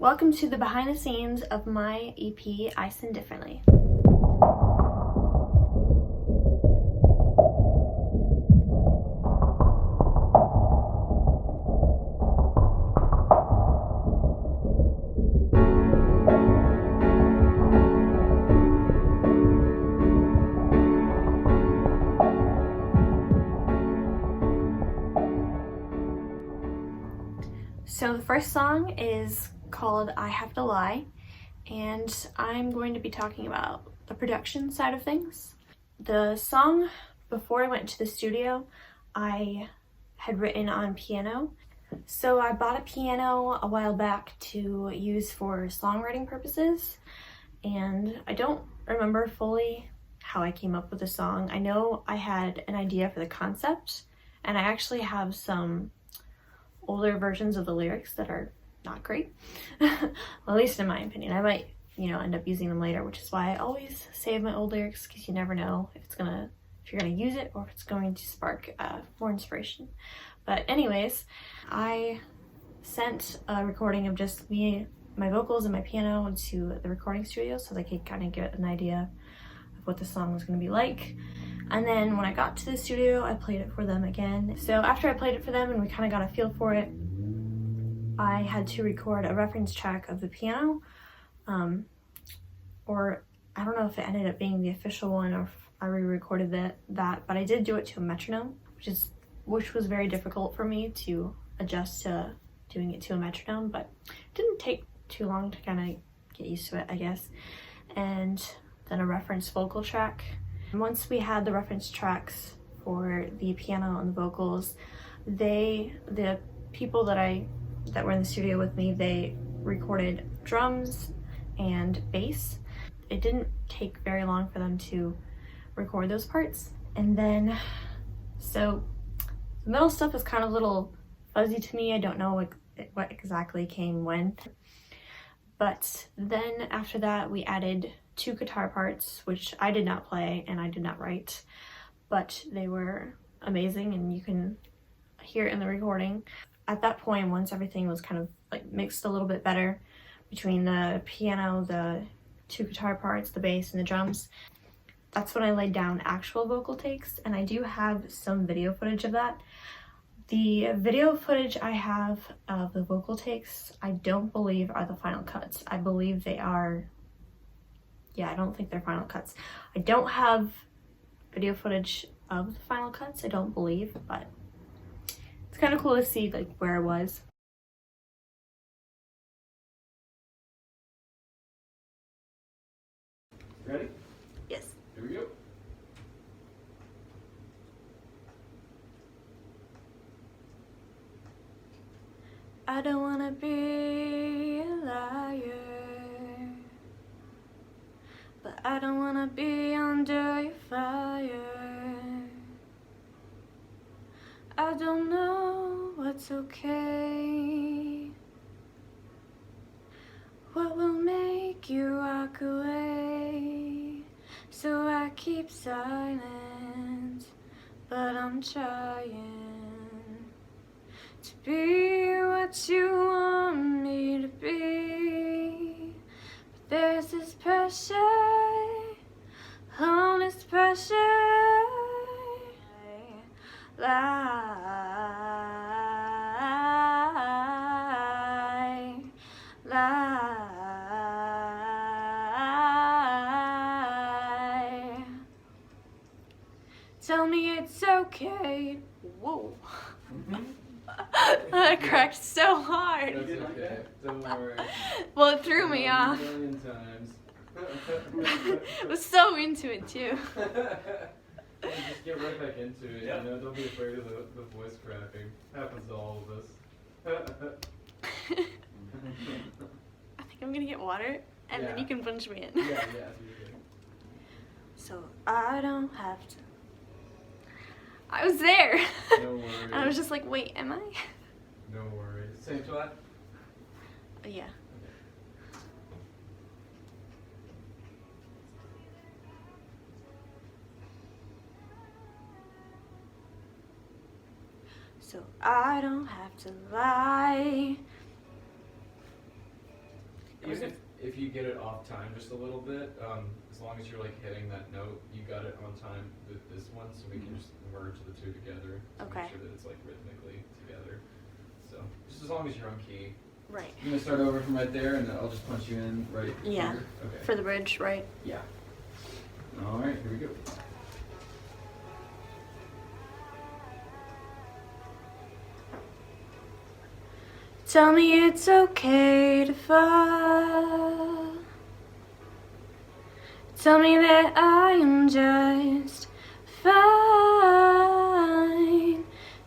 Welcome to the behind the scenes of my EP, I Sing Differently. So the first song is called I Have to Lie, and I'm going to be talking about the production side of things. The song, before I went to the studio, I had written on piano. So I bought a piano a while back to use for songwriting purposes, and I don't remember fully how I came up with the song. I know I had an idea for the concept, and I actually have some older versions of the lyrics that are not great, well, at least in my opinion. I might, end up using them later, which is why I always save my old lyrics, because you never know if you're gonna use it or if it's going to spark more inspiration. But anyways, I sent a recording of just me, my vocals and my piano to the recording studio so they could kind of get an idea of what the song was going to be like. And then when I got to the studio, I played it for them again. So after I played it for them and we kind of got a feel for it, I had to record a reference track of the piano, or I don't know if it ended up being the official one or if I re-recorded that, but I did do it to a metronome, which was very difficult for me to adjust to doing it to a metronome, but it didn't take too long to kind of get used to it, I guess. And then a reference vocal track. Once we had the reference tracks for the piano and the vocals, the people that were in the studio with me, they recorded drums and bass. It didn't take very long for them to record those parts. And then, so the middle stuff is kind of a little fuzzy to me. I don't know what exactly came when. But then after that, we added 2 guitar parts, which I did not play and I did not write, but they were amazing and you can hear it in the recording. At that point, once everything was kind of like mixed a little bit better between the piano, the 2 guitar parts, the bass, and the drums, that's when I laid down actual vocal takes, and I do have some video footage of that. The video footage I have of the vocal takes, I don't believe are the final cuts. I believe they are, I don't think they're final cuts. I don't have video footage of the final cuts, I don't believe, but it's kind of cool to see like where I was. Ready? Yes. Here we go. I don't wanna be a liar, but I don't wanna be under your fire. I don't know what's okay, what will make you walk away. So I keep silent, but I'm trying to be what you want me to be. But there's this pressure, honest pressure. Lie. Tell me it's okay. Whoa. That cracked so hard. That's okay. Don't worry. Well, it threw me off. A million times. I was so into it too. Just get right back into it. Yep. Don't be afraid of the voice cracking. Happens to all of us. I think I'm gonna get water and then Yeah. you can punch me in. Yeah, you're good. So I don't have to. I was there. No worries. And I was just like, wait, am I? No worries. Same shot? Yeah. So I don't have to lie. Even if you get it off time just a little bit, as long as you're like hitting that note, you got it on time with this one, so we can just merge the two together to Okay. make sure that it's like rhythmically together. So just as long as you're on key. Right. You're gonna start over from right there, and I'll just punch you in right Yeah. here. Okay. For the bridge, right? Yeah. All right, here we go. Tell me it's okay to fall. Tell me that I am just fine.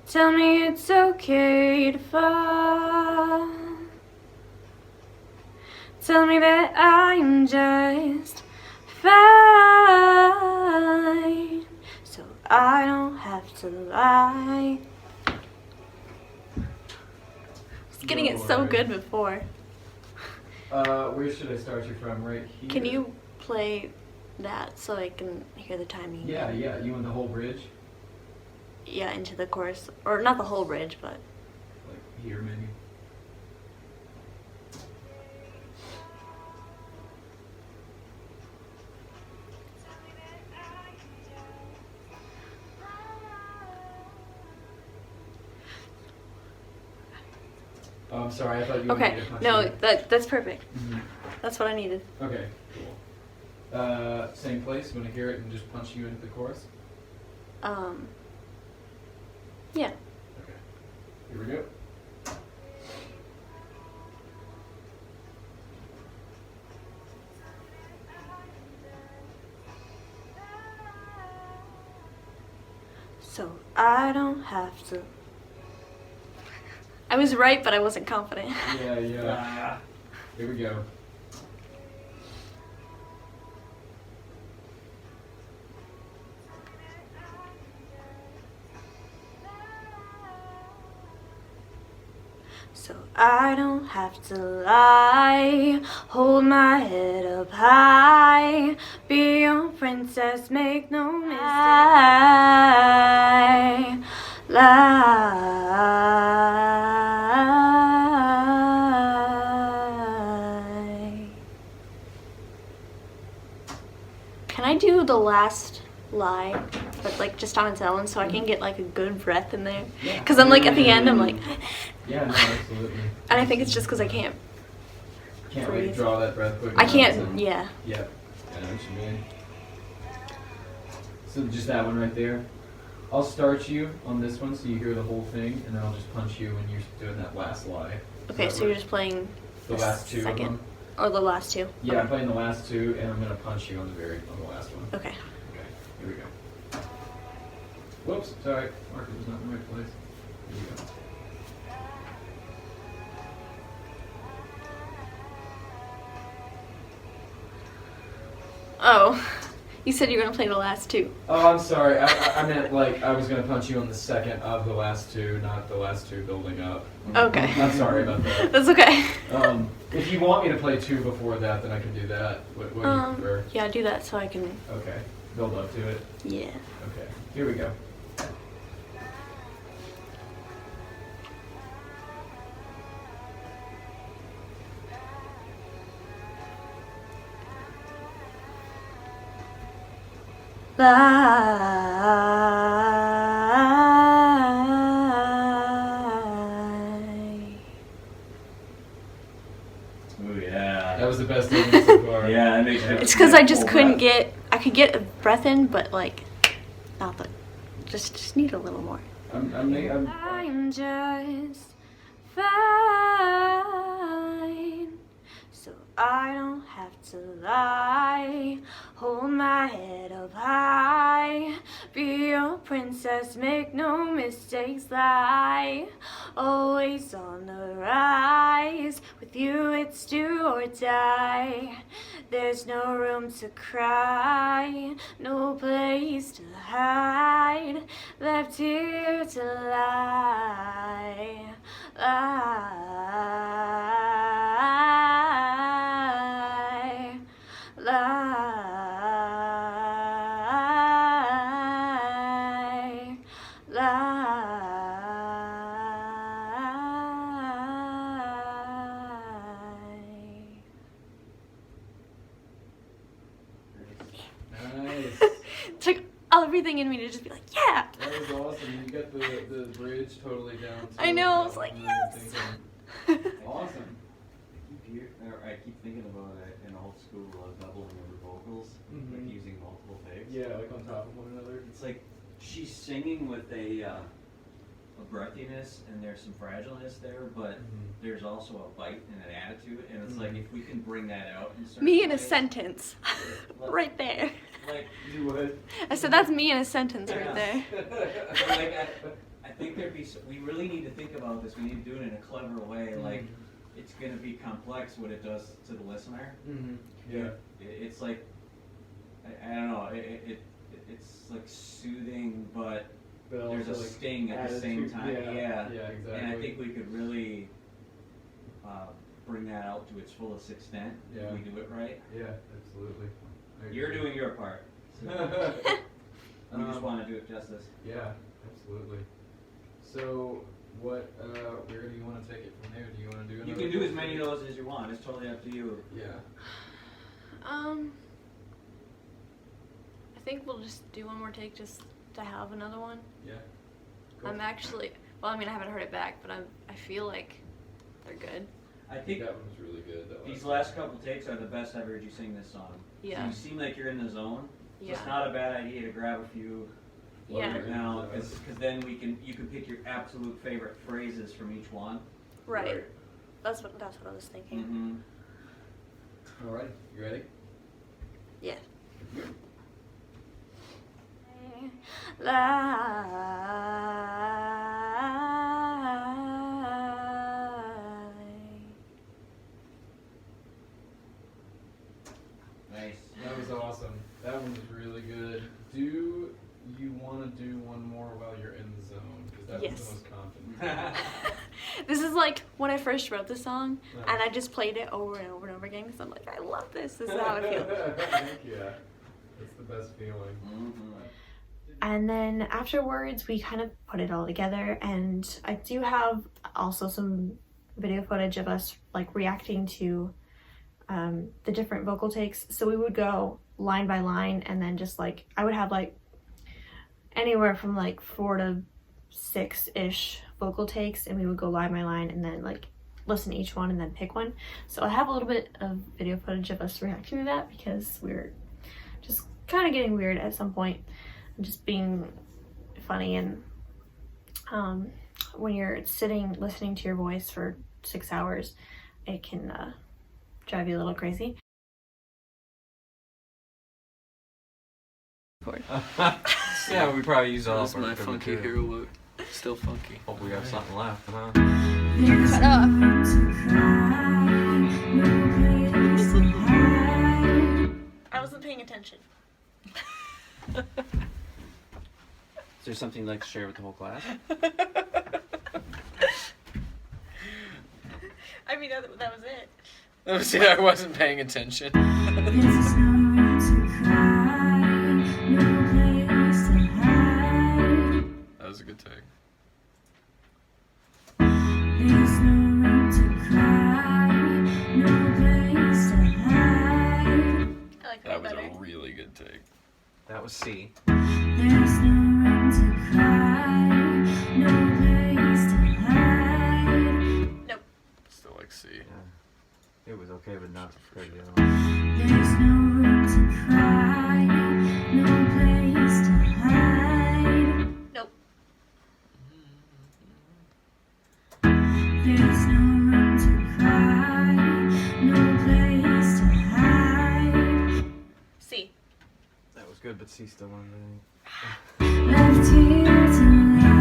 Tell me it's okay to fall. Tell me that I am just fine, so I don't have to lie. I was getting it so good before. Where should I start you from? Right here. Can you play that so I can hear the timing? Yeah, yeah. You want the whole bridge? Yeah, into the chorus. Or not the whole bridge, but... Like here, maybe? Oh, I'm sorry. I thought you wanted Okay, me to punch no, you. that's perfect. Mhm. That's what I needed. Okay, cool. Same place. Want to hear it and just punch you into the chorus? Yeah. Okay. Here we go. So I don't have to... I was right, but I wasn't confident. Yeah, yeah. Here we go. So I don't have to lie, hold my head up high, be your princess, make no mistake. Lie. Can I do the last lie, but like just on its own, so I can get like a good breath in there? Yeah. Because I'm like at the end, I'm like, Yeah, no, absolutely. and I think it's just because I can't. Can't wait to Freeze. draw that breath quick. I can't. Yeah. Yep. I know what you mean. So just that one right there. I'll start you on this one so you hear the whole thing, and then I'll just punch you when you're doing that last lie. Does Okay, that so you're work? just playing The last two of second, them? or the last two. Yeah, I'm Okay. playing the last two, and I'm gonna punch you on the last one. Okay. Okay, here we go. Whoops, sorry, marker was not in the right place. Here we go. Oh, you said you were gonna play the last two. Oh, I'm sorry. I meant like I was gonna punch you on the second of the last two, not the last two building up. Okay. I'm sorry about that. That's okay. If you want me to play two before that, then I can do that. What do you prefer? Yeah, do that so I can. Okay, build up to it. Yeah. Okay, here we go. Lie. Oh yeah. That was the best one so far. Yeah, that makes It's because I just couldn't get. I could get a breath in, but like, not the. Just need a little more. I'm just fine, so I don't have to lie. Hold my head up high, be your princess, make no mistakes, lie. Always on the rise, with you it's do or die. There's no room to cry, no place to hide, left here to lie, lie, lie, lie. everything in me to just be like, yeah. That was awesome. You got the bridge totally down. I know. I was like, yes. Awesome. I keep thinking about an old school doubling of the vocals, like using multiple takes. Yeah, like on top of one another. It's like she's singing with a breathiness, and there's some fragileness there, but there's also a bite and an attitude, and it's like if we can bring that out in certain Me in a ways, sentence. Right there. like You would. I said, that's me in a sentence right Yeah. there. like I think we really need to think about this. We need to do it in a clever way. Like it's going to be complex what it does to the listener. Yeah. It's like I don't know. It's like soothing, but there's a also, like, sting at the same attitude. time. Yeah, exactly. And I think we could really bring that out to its fullest extent if we do it right. Yeah, absolutely. You're doing your part. So we just want to do it justice. Yeah, absolutely. So, what where do you want to take it from there? Do you want to do? You can do as many of those as you want. It's totally up to you. Yeah. I think we'll just do one more take just to have another one. Yeah. I'm actually, well, I mean, I haven't heard it back, but I feel like they're good. I think that one was really good. these last couple takes are the best I've heard you sing this song. Yeah. So you seem like you're in the zone. So Yeah. it's not a bad idea to grab a few Yeah. right now, because then you can pick your absolute favorite phrases from each one. Right. That's what I was thinking. All right. You ready? Yeah. Nice. That was awesome. That one was really good. Do you want to do one more while you're in the zone? Because that was Yes. the most confident. This is like when I first wrote the song, and I just played it over and over and over again because I'm like, I love this. This is how I feel. Yeah. That's the best feeling. And then afterwards, we kind of put it all together, and I do have also some video footage of us like reacting to the different vocal takes. So we would go line by line, and then just like I would have like anywhere from like 4 to 6-ish vocal takes, and we would go line by line and then like listen to each one and then pick one. So I have a little bit of video footage of us reacting to that because we were just kind of getting weird at some point and just being funny. And when you're sitting listening to your voice for 6 hours, it can drive you a little crazy. Yeah, we probably use all That's of our my equipment, funky too. hero look. Still funky. Hope we have something left, huh? Cut off. I wasn't paying attention. Is there something you'd like to share with the whole class? I mean, that was it. See, I wasn't paying attention. That was a good take. I like That was better. a really good take. That was C. Nope. Still like C. Yeah. It was okay, but not compared to the other one. There's no room to cry, no place to hide. Nope. There's no room to cry, no place to hide. C. That was good, but C still won. Left here to lie.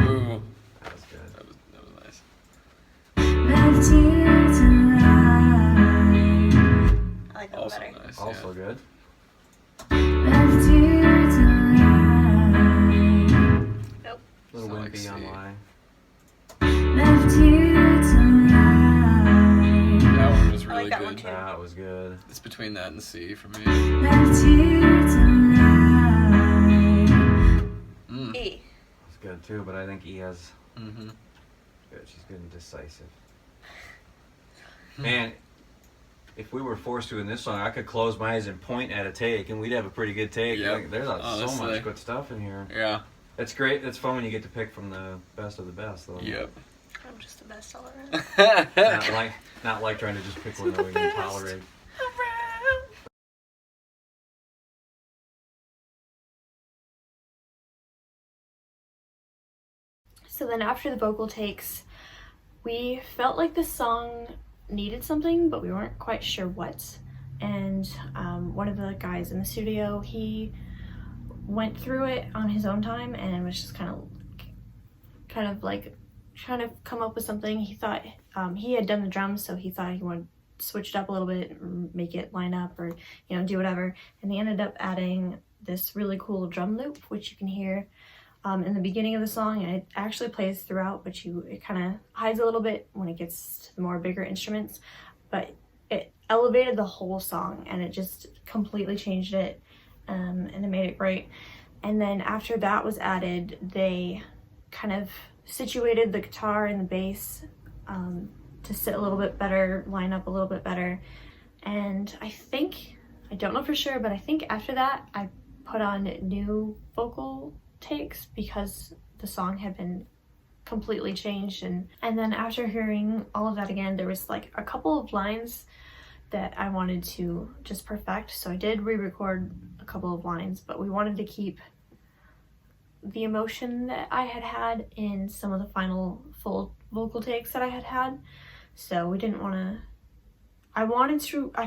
Ooh, That was good. that was nice. Left here to lie. I like that one Also better. nice. Also yeah. good. Left here to lie. Nope. Little Still like wimpy C. on Y. Left here to lie. That one was I really like that good. one too. That was good. It's between that and C for me. Left here to lie. Mm. E. It's good too, but I think E has Mm-hmm. good. She's good and decisive. Man, if we were forced to in this song, I could close my eyes and point at a take, and we'd have a pretty good take. Yep. Like, there's so Honestly. much good stuff in here. Yeah. It's great. It's fun when you get to pick from the best of the best, though. Yep. I'm just the best all around. Not like trying to just pick one that we can tolerate. So then after the vocal takes, we felt like the song needed something, but we weren't quite sure what. And one of the guys in the studio, he went through it on his own time and was just kind of like trying to come up with something. He thought he had done the drums, so he thought he wanted to switch it up a little bit, make it line up, or do whatever. And he ended up adding this really cool drum loop, which you can hear in the beginning of the song, and it actually plays throughout, but it kind of hides a little bit when it gets to the more bigger instruments. But it elevated the whole song, and it just completely changed it, and it made it great. And then after that was added, they kind of situated the guitar and the bass to sit a little bit better, line up a little bit better. And I don't know for sure, but I think after that I put on new vocal takes because the song had been completely changed. And then after hearing all of that again, there was like a couple of lines that I wanted to just perfect, so I did re-record a couple of lines, but we wanted to keep the emotion that I had in some of the final full vocal takes that I had. So we didn't want to, I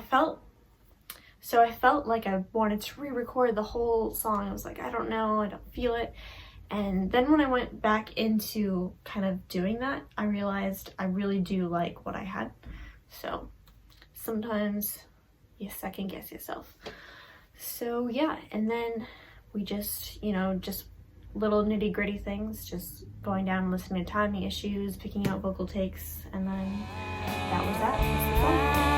felt like I wanted to re-record the whole song. I was like, I don't know, I don't feel it. And then when I went back into kind of doing that, I realized I really do like what I had. So sometimes you second guess yourself. So yeah, and then we just, just little nitty gritty things, just going down and listening to timing issues, picking out vocal takes, and then that was that. That's the song.